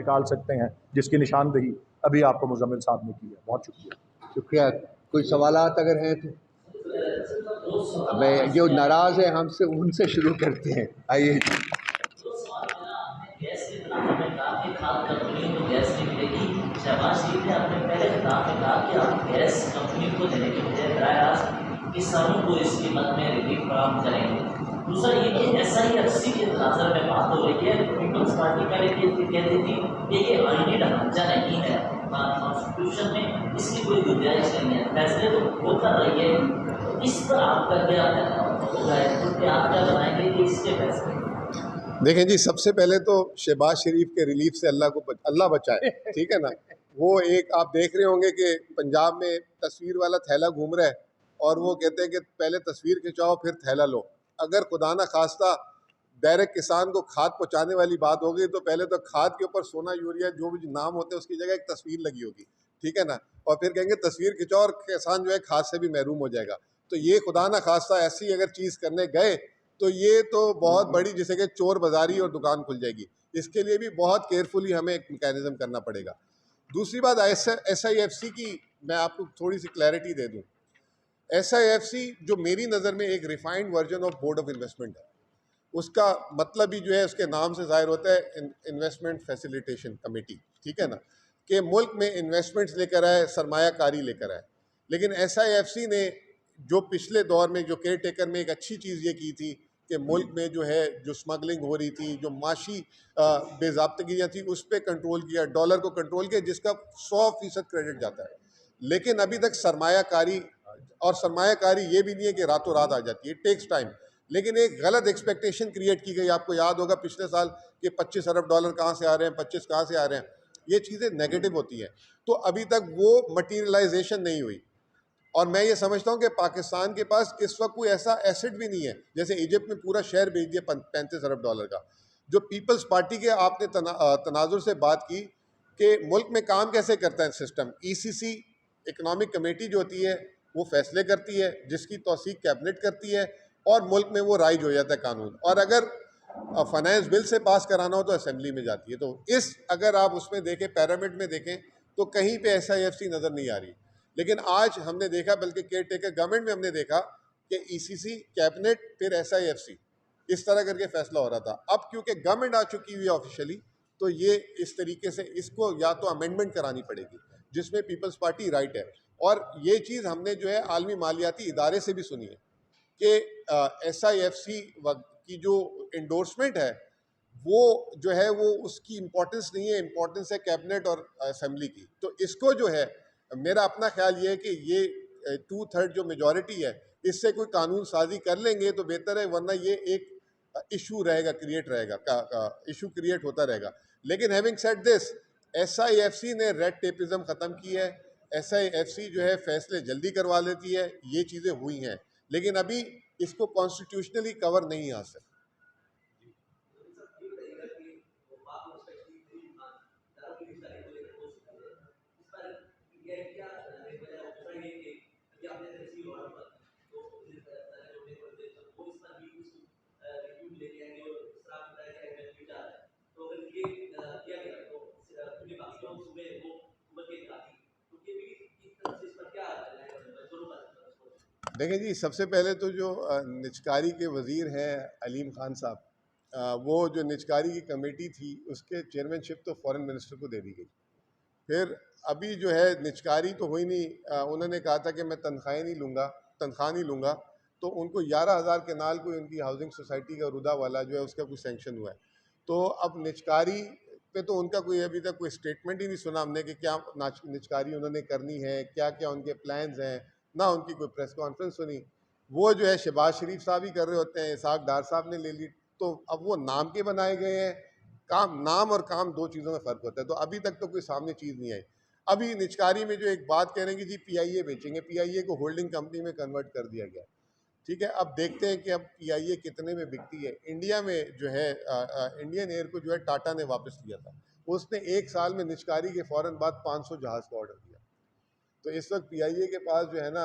निकाल सकते हैं, जिसकी निशानदेही अभी आपको मुज़म्मिल साहब ने की है। बहुत शुक्रिया। शुक्रिया। कोई सवालात अगर हैं तो मैं, जो नाराज़ है हमसे उनसे शुरू करते हैं। आइए। गैस के खिलाफ में कहा कि खाद कंपनी को गैस नहीं मिलेगी। शहबाज शरीफ ने अपने पहले खिताब में कहा कि आप गैस कंपनी को देने के बजाय बराह रास्त किसानों को इस कीमत में रिलीफ फराहम करेंगे। दूसरा ये कि SIFC के तनाज़ुर में बात हो रही है। पीपल्स पार्टी पहले कहती थी कि ये आईनी ढांचा नहीं है, कॉन्स्टिट्यूशन में इसकी कोई गुंजाइश नहीं है, फैसले तो वो कर रही है। इस पर आपका क्या होगा, आप क्या बनाएंगे कि इसके फैसले? देखें जी, सबसे पहले तो शहबाज शरीफ के रिलीफ से अल्लाह बचाए, ठीक है ना। वो एक आप देख रहे होंगे कि पंजाब में तस्वीर वाला थैला घूम रहा है और वो कहते हैं कि पहले तस्वीर खिंचाओ फिर थैला लो। अगर खुदा ना खास्ता डायरेक्ट किसान को खाद पहुँचाने वाली बात होगी तो पहले तो खाद के ऊपर सोना यूरिया जो भी नाम होते हैं उसकी जगह एक तस्वीर लगी होगी, ठीक है ना। और फिर कहेंगे तस्वीर खिंचाओ और किसान जो है खाद से भी महरूम हो जाएगा। तो ये खुदा ना खास्ता ऐसी अगर चीज़ करने गए तो ये तो बहुत बड़ी, जैसे कि चोर बाजारी और दुकान खुल जाएगी। इसके लिए भी बहुत केयरफुली हमें एक मैकेनिज्म करना पड़ेगा। दूसरी बात, SIFC की मैं आपको थोड़ी सी क्लैरिटी दे दूं। SIFC जो मेरी नज़र में एक refined version of board of investment है। उसका मतलब ही जो है उसके नाम से ज़ाहिर होता है, इन्वेस्टमेंट फैसिलिटेशन कमेटी, ठीक है ना, कि मुल्क में इन्वेस्टमेंट्स लेकर आए, सरमायाकारी लेकर आए। लेकिन SIFC ने जो पिछले दौर में जो केयर टेकर में एक अच्छी चीज़ ये की थी कि मुल्क में जो है जो स्मगलिंग हो रही थी, जो माशी बेज़ाब्तगियाँ थी, उस पर कंट्रोल किया, डॉलर को कंट्रोल किया, जिसका 100% क्रेडिट जाता है। लेकिन अभी तक सरमायाकारी, और सरमायाकारी ये भी नहीं है कि रातों रात आ जाती है, टेक्स टाइम। लेकिन एक गलत एक्सपेक्टेशन क्रिएट की गई। आपको याद होगा पिछले साल कि 25 अरब डॉलर कहाँ से आ रहे हैं, 25 कहाँ से आ रहे हैं, ये चीज़ें नेगेटिव होती हैं। तो अभी तक वो मटीरियलाइजेशन नहीं हुई। और मैं ये समझता हूँ कि पाकिस्तान के पास इस वक्त कोई ऐसा एसेट भी नहीं है, जैसे इजिप्ट में पूरा शहर भेज दिया 35 अरब डॉलर का। जो पीपल्स पार्टी के आपने तनाजुर से बात की कि मुल्क में काम कैसे करता है सिस्टम, ECC इकनॉमिक कमेटी जो होती है वो फैसले करती है, जिसकी तौसीक कैबिनेट करती है, और मुल्क में वो राइज हो जाता है कानून। और अगर फाइनेंस बिल से पास कराना हो तो असेंबली में जाती है। तो इस अगर आप उसमें देखें, पैरामिड में देखें, तो कहीं पे SIFC नज़र नहीं आ रही। लेकिन आज हमने देखा, बल्कि केयर टेकर गवर्नमेंट में हमने देखा कि ECC कैबिनेट फिर SIFC इस तरह करके फैसला हो रहा था। अब क्योंकि गवर्नमेंट आ चुकी हुई है ऑफिशियली, तो ये इस तरीके से इसको या तो अमेंडमेंट करानी पड़ेगी, जिसमें पीपल्स पार्टी राइट है। और ये चीज़ हमने जो है आलमी मालियाती इदारे से भी सुनी है कि SIFC की जो इंडोर्समेंट है वो जो है वो उसकी इम्पोर्टेंस नहीं है, इम्पोर्टेंस है कैबिनेट और असेंबली की। तो इसको जो है, मेरा अपना ख्याल ये है कि ये 2/3 जो मेजॉरिटी है, इससे कोई कानून साजी कर लेंगे तो बेहतर है, वरना ये एक इशू रहेगा, इशू क्रिएट होता रहेगा। लेकिन हैविंग सेड दिस, SIFC ने रेड टेपिज्म ख़त्म की है। SIFC जो है फैसले जल्दी करवा लेती है, ये चीज़ें हुई हैं, लेकिन अभी इसको कॉन्स्टिट्यूशनली कवर नहीं आ सकता। देखें जी, सबसे पहले तो जो निचकारी के वज़ीर हैं अलीम खान साहब, वो जो निचकारी की कमेटी थी उसके चेयरमैनशिप तो फॉरेन मिनिस्टर को दे दी गई। फिर अभी जो है निचकारी तो हुई नहीं, उन्होंने कहा था कि मैं तनख्वाह नहीं लूँगा, तो उनको 11,000 के नाल कोई उनकी हाउसिंग सोसाइटी का रुदा वाला जो है उसका कोई सेंक्शन हुआ है। तो अब निचकारी पे तो उनका कोई अभी तक कोई स्टेटमेंट ही नहीं सुना हमने कि क्या निचकारी उन्होंने करनी है, क्या क्या उनके प्लान्स हैं, ना उनकी कोई प्रेस कॉन्फ्रेंस सुनी। वो जो है शहबाज शरीफ साहब ही कर रहे होते हैं, इसहाक डार साहब ने ले ली। तो अब वो नाम के बनाए गए हैं, नाम और काम दो चीज़ों में फ़र्क होता है। तो अभी तक तो कोई सामने चीज़ नहीं आई। अभी निचकारी में जो एक बात कह रहे हैं कि जी PIA बेचेंगे, PIA को होल्डिंग कंपनी में कन्वर्ट कर दिया गया, ठीक है। अब देखते हैं कि अब PIA कितने में बिकती है। इंडिया में जो है इंडियन एयर को जो है टाटा ने वापस लिया था, उसने एक साल में निचकारी के फ़ौरन बाद 500 जहाज़ का ऑर्डर दिया। तो इस वक्त PIA के पास जो है ना,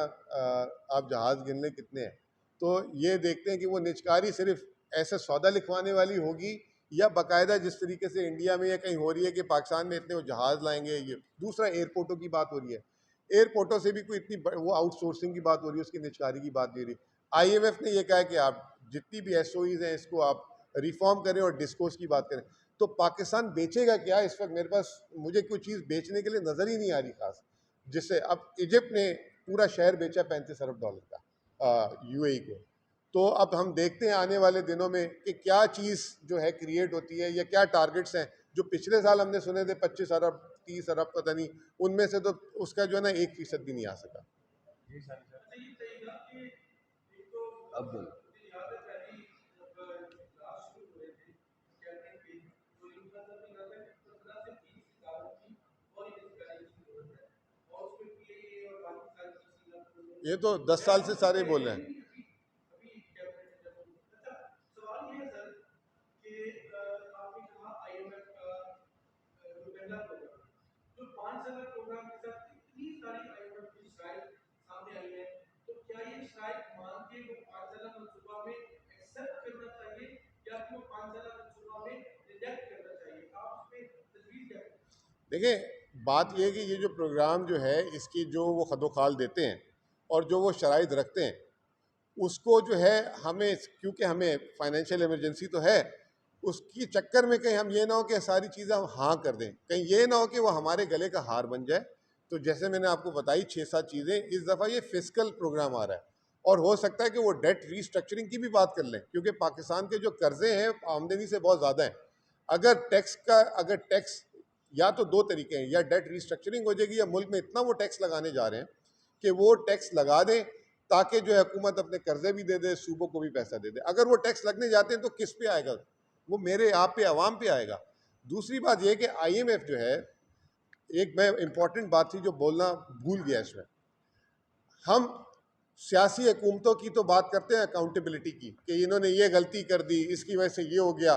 आप जहाज़ गिन लें कितने हैं। तो ये देखते हैं कि वो निचकारी सिर्फ ऐसे सौदा लिखवाने वाली होगी या बाकायदा जिस तरीके से इंडिया में या कहीं हो रही है कि पाकिस्तान में इतने वो जहाज़ लाएंगे। ये दूसरा एयरपोर्टों की बात हो रही है, एयरपोर्टों से भी कोई इतनी वो आउटसोर्सिंग की बात हो रही है, उसकी निजकारी की बात नहीं हो रही। IMF ने यह कहा कि आप जितनी भी SOEs हैं इसको आप रिफॉर्म करें और डिस्कोर्स की बात करें। तो पाकिस्तान बेचेगा क्या? इस वक्त मेरे पास मुझे कोई चीज़ बेचने के लिए नज़र ही नहीं आ रही खास, जिससे अब इजिप्ट ने पूरा शहर बेचा $35 अरब का UAE को। तो अब हम देखते हैं आने वाले दिनों में कि क्या चीज़ जो है क्रिएट होती है या क्या टारगेट्स हैं। जो पिछले साल हमने सुने थे 25 अरब 30 अरब पता नहीं, उनमें से तो उसका जो है ना 1% भी नहीं आ सका। अब बोलो। ये तो 10 साल से सारे बोल रहे हैं। देखिए, बात यह है कि ये जो प्रोग्राम जो है इसकी जो वो खदोखाल देते हैं और जो वो शराइत रखते हैं, उसको जो है हमें, क्योंकि हमें फाइनेंशियल इमरजेंसी तो है, उसकी चक्कर में कहीं हम ये ना हो कि सारी चीज़ें हम हाँ कर दें, कहीं ये ना हो कि वो हमारे गले का हार बन जाए। तो जैसे मैंने आपको बताई 6-7 चीज़ें, इस दफ़ा ये फिस्कल प्रोग्राम आ रहा है और हो सकता है कि वो डेट रीस्ट्रक्चरिंग की भी बात कर लें, क्योंकि पाकिस्तान के जो कर्जे हैं आमदनी से बहुत ज़्यादा हैं। अगर टैक्स या तो दो तरीके हैं, या डेट रीस्ट्रक्चरिंग हो जाएगी या मुल्क में इतना वो टैक्स लगाने जा रहे हैं कि वो टैक्स लगा दें ताकि जो है हुकूमत अपने कर्जे भी दे दे, सूबों को भी पैसा दे दे। अगर वो टैक्स लगने जाते हैं तो किस पे आएगा? वो मेरे आप पे, आवाम पे आएगा। दूसरी बात यह कि IMF जो है, एक मैं इंपॉर्टेंट बात थी जो बोलना भूल गया इसमें, हम सियासी हुकूमतों की तो बात करते हैं अकाउंटेबिलिटी की कि इन्होंने ये गलती कर दी, इसकी वजह से ये हो गया।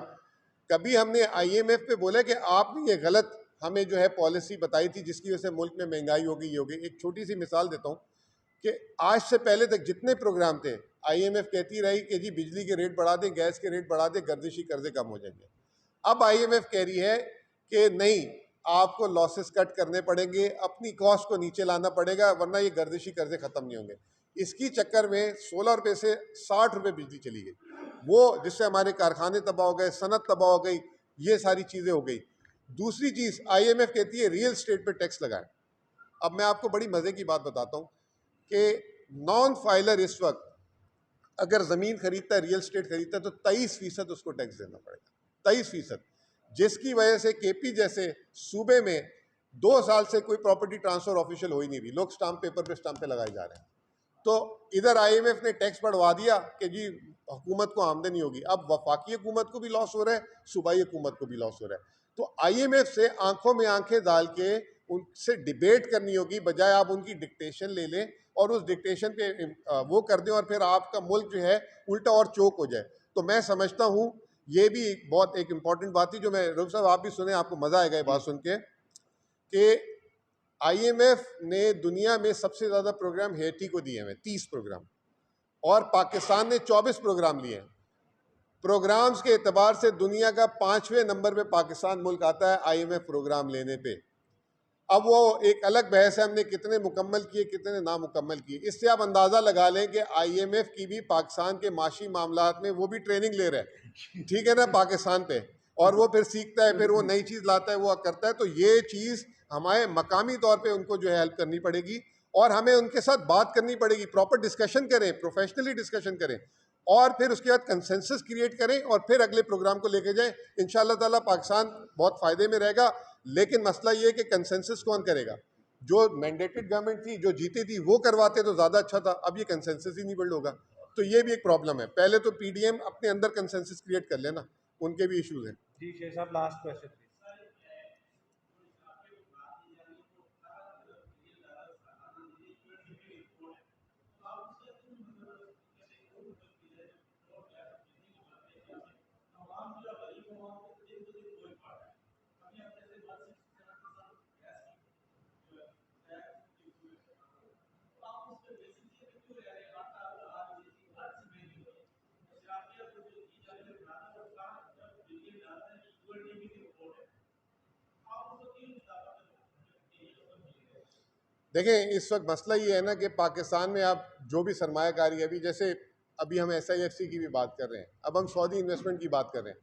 कभी हमने IMF पे बोला कि आपने ये गलत हमें जो है पॉलिसी बताई थी जिसकी वजह से मुल्क में महंगाई हो गई, ये हो गई। एक छोटी सी मिसाल देता हूँ कि आज से पहले तक जितने प्रोग्राम थे, IMF कहती रही कि जी बिजली के रेट बढ़ा दें, गैस के रेट बढ़ा दें, गर्दिशी कर्जे कम हो जाएंगे। अब IMF कह रही है कि नहीं, आपको लॉसेस कट करने पड़ेंगे, अपनी कॉस्ट को नीचे लाना पड़ेगा, वरना ये गर्दिशी कर्जे खत्म नहीं होंगे। इसकी चक्कर में 16 रुपये से 60 रुपये बिजली चली गई, वो जिससे हमारे कारखाने तबाह हो गए, सनत तबाह हो गई, ये सारी चीज़ें हो गई। दूसरी चीज़ IMF कहती है रियल स्टेट पे टैक्स लगाएं। अब मैं आपको बड़ी मज़े की बात बताता हूँ कि नॉन फाइलर इस वक्त अगर ज़मीन खरीदता है, रियल स्टेट खरीदता है, तो 23% उसको टैक्स देना पड़ेगा, 23%, जिसकी वजह से KP जैसे सूबे में 2 साल से कोई प्रॉपर्टी ट्रांसफ़र ऑफिशियल हो ही नहीं रही, लोग स्टाम्प पेपर पे स्टाम्पे लगाए जा रहे हैं। तो इधर IMF ने टैक्स बढ़वा दिया कि जी हुकूमत को आमदनी होगी, अब वफाकी हुकूमत को भी लॉस हो रहा है, सूबाई हुकूमत को भी लॉस हो रहा है। तो IMF से आंखों में आंखें डाल के उनसे डिबेट करनी होगी, बजाय आप उनकी डिक्टेशन ले लें और उस डिक्टेशन पे वो कर दें और फिर आपका मुल्क जो है उल्टा और चोक हो जाए। तो मैं समझता हूँ ये भी बहुत एक इम्पॉर्टेंट बात थी जो मैं, रऊफ साहब आप भी सुने, आपको मज़ा आएगा ये बात सुन के, कि IMF ने दुनिया में सबसे ज़्यादा प्रोग्राम हेटी को दिए हैं, 30 प्रोग्राम, और पाकिस्तान ने 24 प्रोग्राम लिए हैं। प्रोग्राम्स के एतबार से दुनिया का 5वें नंबर पे पाकिस्तान मुल्क आता है IMF प्रोग्राम लेने पे। अब वो एक अलग बहस है, हमने कितने मुकम्मल किए, कितने नामुकम्मल किए। इससे आप अंदाज़ा लगा लें कि IMF की भी पाकिस्तान के माशी मामलात में वो भी ट्रेनिंग ले रहा है, ठीक है ना, पाकिस्तान पे, और वो फिर सीखता है, फिर वो नई चीज़ लाता है, वो करता है। तो ये चीज़ हमारे मकामी तौर पे उनको जो है हेल्प करनी पड़ेगी और हमें उनके साथ बात करनी पड़ेगी, प्रॉपर डिस्कशन करें, प्रोफेशनली डिस्कशन करें और फिर उसके बाद कंसेंसस क्रिएट करें और फिर अगले प्रोग्राम को लेके जाएं। इंशाअल्लाह ताला पाकिस्तान बहुत फ़ायदे में रहेगा। लेकिन मसला ये है कि कंसेंसस कौन करेगा? जो मैंडेटेड गवर्नमेंट थी, जो जीती थी, वो करवाते तो ज़्यादा अच्छा था। अब ये कंसेंसस ही नहीं बिल्ड होगा, तो ये भी एक प्रॉब्लम है। पहले तो PDM अपने अंदर कंसेंसस क्रिएट कर लेना, उनके भी इशूज़ हैं। जी शेख साहब, लास्ट क्वेश्चन प्लीज। देखें, इस वक्त मसला ये है ना कि पाकिस्तान में आप जो भी सरमायाकारी, अभी जैसे अभी हम SIFC की भी बात कर रहे हैं, अब हम सऊदी इन्वेस्टमेंट की बात कर रहे हैं,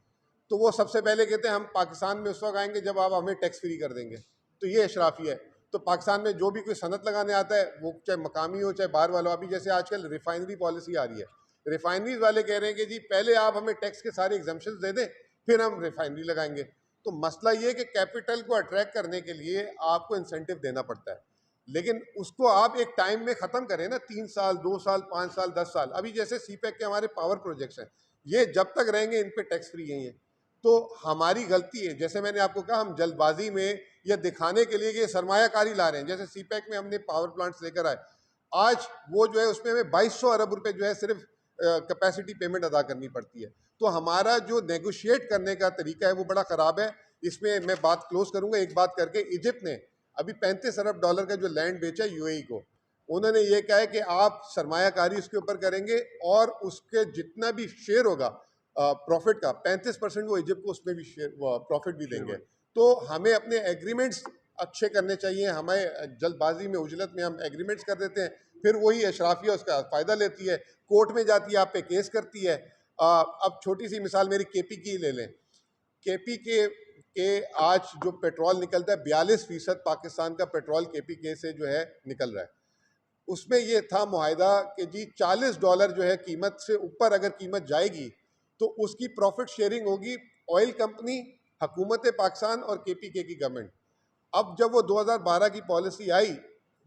तो वो सबसे पहले कहते हैं हम पाकिस्तान में उस वक्त आएंगे जब आप हमें टैक्स फ्री कर देंगे। तो ये अशराफी है। तो पाकिस्तान में जो भी कोई सनत लगाने आता है, वो चाहे मकामी हो चाहे बाहर वाला हो, अभी जैसे आजकल रिफाइनरी पॉलिसी आ रही है, रिफाइनरीज वाले कह रहे हैं कि जी पहले आप हमें टैक्स के सारे एग्जम्पशन दे दें, फिर हम रिफाइनरी लगाएंगे। तो मसला ये है कि कैपिटल को अट्रैक्ट करने के लिए आपको इंसेंटिव देना पड़ता है, लेकिन उसको आप एक टाइम में ख़त्म करें ना, 3 साल 2 साल 5 साल 10 साल। अभी जैसे CPEC के हमारे पावर प्रोजेक्ट्स हैं, ये जब तक रहेंगे इन पे टैक्स फ्री है। तो हमारी गलती है, जैसे मैंने आपको कहा, हम जल्दबाजी में या दिखाने के लिए कि सरमायाकारी ला रहे हैं। जैसे CPEC में हमने पावर प्लांट्स लेकर आए, आज वो जो है उसमें हमें 2200 अरब रुपए जो है सिर्फ कैपेसिटी पेमेंट अदा करनी पड़ती है। तो हमारा जो नेगोशिएट करने का तरीका है वो बड़ा ख़राब है। इसमें मैं बात क्लोज करूँगा एक बात करके। इजिप्ट ने अभी 35 अरब डॉलर का जो लैंड बेचा UAE को, उन्होंने ये कहा है कि आप सरमायाकारी उसके ऊपर करेंगे और उसके जितना भी शेयर होगा प्रॉफिट का 35% वो इजिप्ट को उसमें भी शेयर प्रॉफिट भी देंगे। तो हमें अपने एग्रीमेंट्स अच्छे करने चाहिए। हमें जल्दबाजी में उजलत में हम एग्रीमेंट्स कर देते हैं, फिर वही अशराफिया उसका फ़ायदा लेती है, कोर्ट में जाती है, आप पे केस करती है। अब छोटी सी मिसाल मेरी KP की ले लें। KP के आज जो पेट्रोल निकलता है, 42% पाकिस्तान का पेट्रोल KPK से जो है निकल रहा है। उसमें ये था मुआहिदा कि जी $40 जो है कीमत से ऊपर अगर कीमत जाएगी तो उसकी प्रॉफिट शेयरिंग होगी ऑयल कंपनी, हुकूमत पाकिस्तान और KPK की गवर्नमेंट। अब जब वो 2012 की पॉलिसी आई,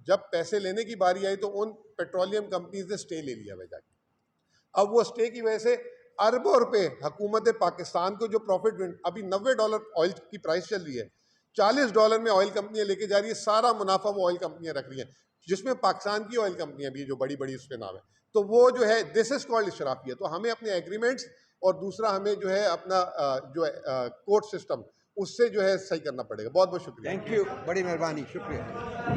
जब पैसे लेने की बारी आई तो उन पेट्रोलियम कंपनीज ने स्टे ले लिया वजह। अब वो स्टे की वजह से अरबों रुपए हुकूमत पाकिस्तान को जो प्रॉफिट, अभी $90 ऑयल की प्राइस चल रही है, $40 में ऑयल कंपनियां लेके जा रही है, सारा मुनाफा वो ऑयल कंपनियां रख रही हैं, जिसमें पाकिस्तान की ऑयल कंपनियां भी जो बड़ी बड़ी उसके नाम है। तो वो जो है दिस इज कॉल्ड इशराफिया। तो हमें अपने एग्रीमेंट्स और दूसरा हमें जो है अपना जो है कोर्ट सिस्टम, उससे जो है सही करना पड़ेगा। बहुत बहुत शुक्रिया। थैंक यू, बड़ी मेहरबानी, शुक्रिया।